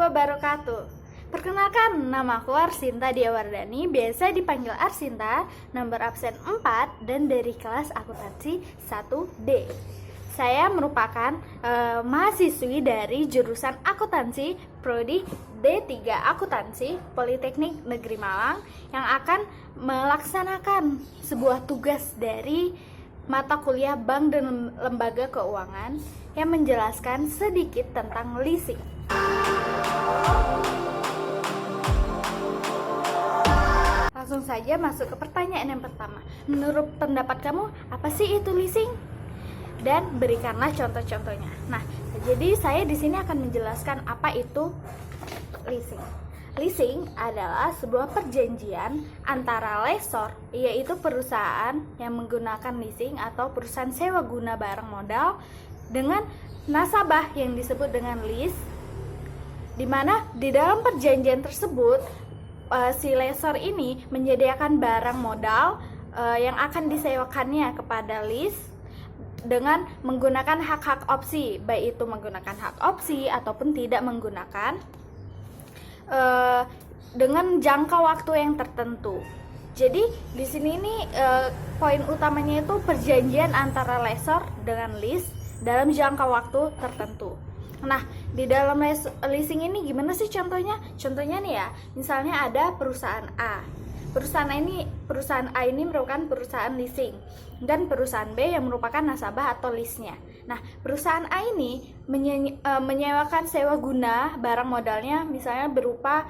wabarakatuh. Perkenalkan, namaku Arsinta Diawardani, biasa dipanggil Arsinta, nomor absen 4 dan dari kelas akuntansi 1D. Saya merupakan mahasiswi dari jurusan akuntansi prodi D3 Akuntansi Politeknik Negeri Malang yang akan melaksanakan sebuah tugas dari mata kuliah Bank dan Lembaga Keuangan yang menjelaskan sedikit tentang leasing. Langsung saja masuk ke pertanyaan yang pertama. Menurut pendapat kamu, apa sih itu leasing? Dan berikanlah contoh-contohnya. Nah, jadi saya di sini akan menjelaskan apa itu leasing. Leasing adalah sebuah perjanjian antara lessor, yaitu perusahaan yang menggunakan leasing atau perusahaan sewa guna barang modal, dengan nasabah yang disebut dengan lease, di mana di dalam perjanjian tersebut si lessor ini menyediakan barang modal yang akan disewakannya kepada lease dengan menggunakan hak-hak opsi, baik itu menggunakan hak opsi ataupun tidak menggunakan, dengan jangka waktu yang tertentu. Jadi di sini ini poin utamanya itu perjanjian antara lessor dengan lease dalam jangka waktu tertentu. Nah, di dalam leasing ini gimana sih contohnya? Contohnya nih ya, misalnya ada perusahaan A. Perusahaan A ini merupakan perusahaan leasing dan perusahaan B yang merupakan nasabah atau lease-nya. Nah, perusahaan A ini menyewakan sewa guna barang modalnya misalnya berupa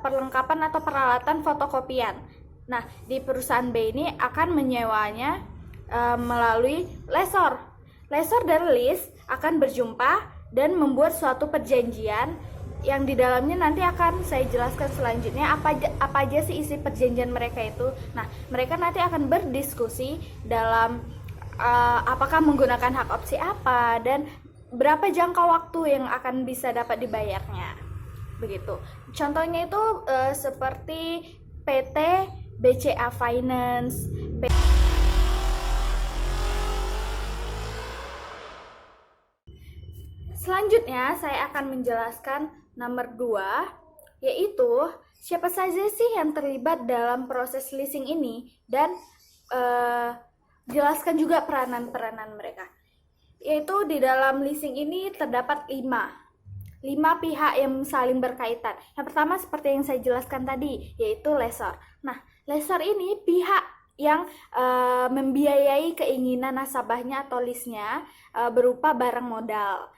perlengkapan atau peralatan fotokopian. Nah, di perusahaan B ini akan menyewanya melalui lessor. Lessor dan lease akan berjumpa dan membuat suatu perjanjian yang di dalamnya nanti akan saya jelaskan selanjutnya apa aja sih isi perjanjian mereka itu. Nah, mereka nanti akan berdiskusi dalam apakah menggunakan hak opsi apa dan berapa jangka waktu yang akan bisa dapat dibayarnya. Begitu. Contohnya itu seperti PT BCA Finance. Selanjutnya saya akan menjelaskan nomor 2, yaitu siapa saja sih yang terlibat dalam proses leasing ini dan jelaskan juga peranan-peranan mereka. Yaitu di dalam leasing ini terdapat 5 pihak yang saling berkaitan. Yang pertama seperti yang saya jelaskan tadi, yaitu lessor. Nah, lessor ini pihak yang membiayai keinginan nasabahnya atau lease-nya berupa barang modal.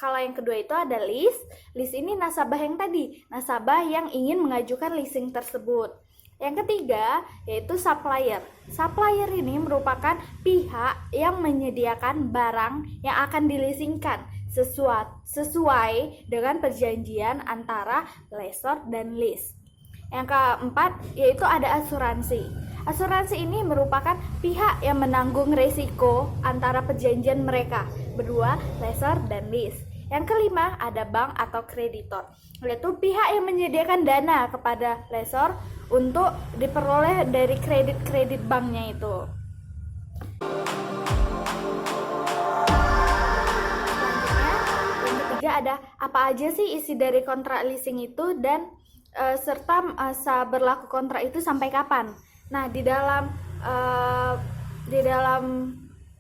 Kalau yang kedua itu ada lease. Lease ini nasabah yang tadi, nasabah yang ingin mengajukan leasing tersebut. Yang ketiga yaitu supplier. Supplier ini merupakan pihak yang menyediakan barang yang akan dileasingkan sesuai dengan perjanjian antara lessor dan lease. Yang keempat yaitu ada asuransi. Asuransi ini merupakan pihak yang menanggung risiko antara perjanjian mereka berdua, lessor dan lease. Yang kelima ada bank atau kreditor, yaitu pihak yang menyediakan dana kepada lessor untuk diperoleh dari kredit banknya itu. Selanjutnya, yang ketiga ada apa aja sih isi dari kontrak leasing itu dan serta masa berlaku kontrak itu sampai kapan. Nah, di dalam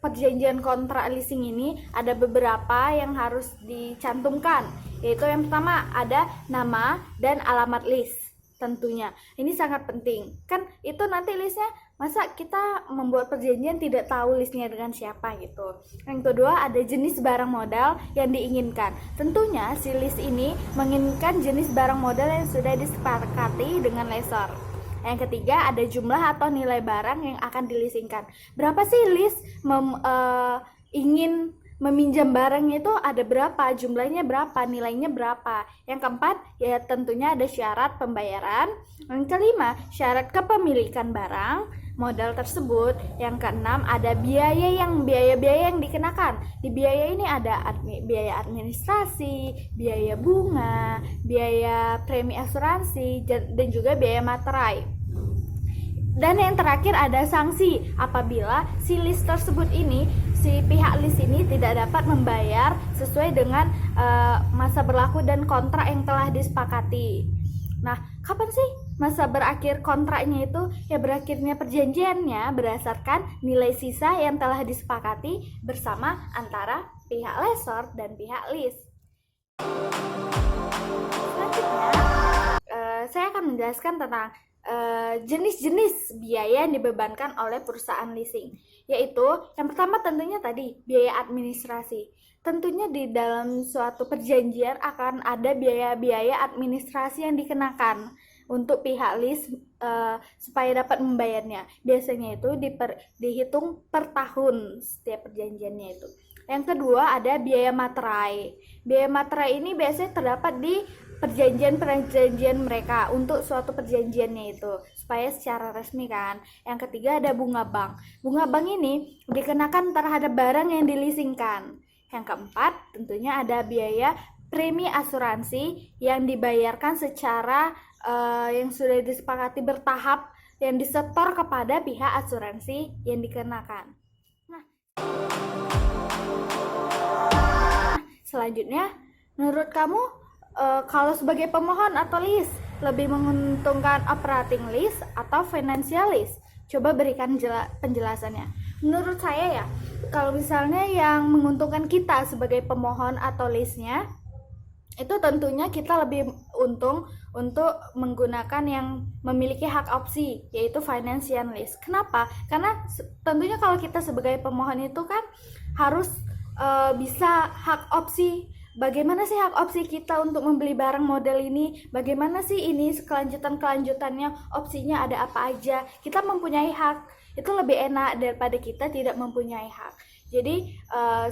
perjanjian kontrak leasing ini ada beberapa yang harus dicantumkan, yaitu yang pertama ada nama dan alamat lease. Tentunya ini sangat penting, kan itu nanti listnya, masa kita membuat perjanjian tidak tahu listnya dengan siapa gitu. Yang kedua ada jenis barang modal yang diinginkan. Tentunya si list ini menginginkan jenis barang modal yang sudah disepakati dengan lessor. Yang ketiga ada jumlah atau nilai barang yang akan dileasingkan. Berapa sih lease ingin meminjam barangnya itu, ada berapa, jumlahnya berapa, nilainya berapa. Yang keempat ya tentunya ada syarat pembayaran. Yang kelima syarat kepemilikan barang modal tersebut. Yang keenam ada biaya yang dikenakan. Di biaya ini ada biaya administrasi, biaya bunga, biaya premi asuransi, dan juga biaya materai. Dan yang terakhir ada sanksi apabila si lease tersebut ini si pihak lease ini tidak dapat membayar sesuai dengan masa berlaku dan kontrak yang telah disepakati. Nah, kapan sih masa berakhir kontraknya itu? Ya, berakhirnya perjanjiannya berdasarkan nilai sisa yang telah disepakati bersama antara pihak lessor dan pihak lease. Selanjutnya, saya akan menjelaskan tentang jenis-jenis biaya yang dibebankan oleh perusahaan leasing, yaitu yang pertama tentunya tadi biaya administrasi. Tentunya di dalam suatu perjanjian akan ada biaya-biaya administrasi yang dikenakan untuk pihak lease supaya dapat membayarnya. Biasanya itu dihitung per tahun setiap perjanjiannya itu. Yang kedua ada biaya materai. Biaya materai ini biasanya terdapat di perjanjian mereka untuk suatu perjanjiannya itu supaya secara resmi kan. Yang ketiga ada bunga bank. Bunga bank ini dikenakan terhadap barang yang dileasingkan. Yang keempat tentunya ada biaya premi asuransi yang dibayarkan secara yang sudah disepakati bertahap yang disetor kepada pihak asuransi yang dikenakan. Nah, selanjutnya menurut kamu kalau sebagai pemohon atau lease lebih menguntungkan operating lease atau financial lease? Coba berikan penjelasannya. Menurut saya ya, kalau misalnya yang menguntungkan kita sebagai pemohon atau lease-nya, itu tentunya kita lebih untung untuk menggunakan yang memiliki hak opsi, yaitu financial lease. Kenapa? Karena tentunya kalau kita sebagai pemohon itu kan harus bisa hak opsi. Bagaimana sih hak opsi kita untuk membeli barang model ini? Bagaimana sih ini kelanjutannya, opsinya ada apa aja? Kita mempunyai hak. Itu lebih enak daripada kita tidak mempunyai hak. Jadi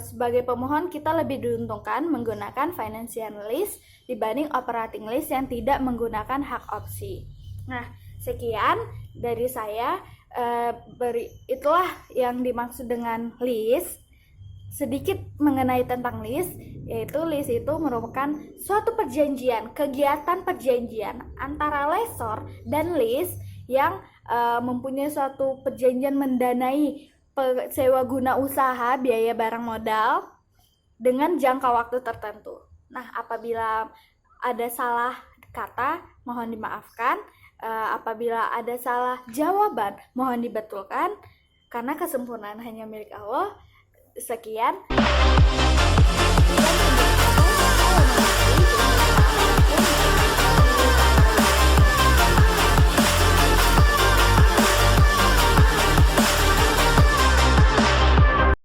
sebagai pemohon kita lebih diuntungkan menggunakan financial lease dibanding operating lease yang tidak menggunakan hak opsi. Nah, sekian dari saya. Itulah yang dimaksud dengan lease. Sedikit mengenai tentang lease, yaitu lease itu merupakan suatu perjanjian, kegiatan perjanjian antara lessor dan lease yang mempunyai suatu perjanjian mendanai sewa guna usaha biaya barang modal dengan jangka waktu tertentu. Nah, apabila ada salah kata, mohon dimaafkan. Apabila ada salah jawaban, mohon dibetulkan. Karena kesempurnaan hanya milik Allah. Sekian.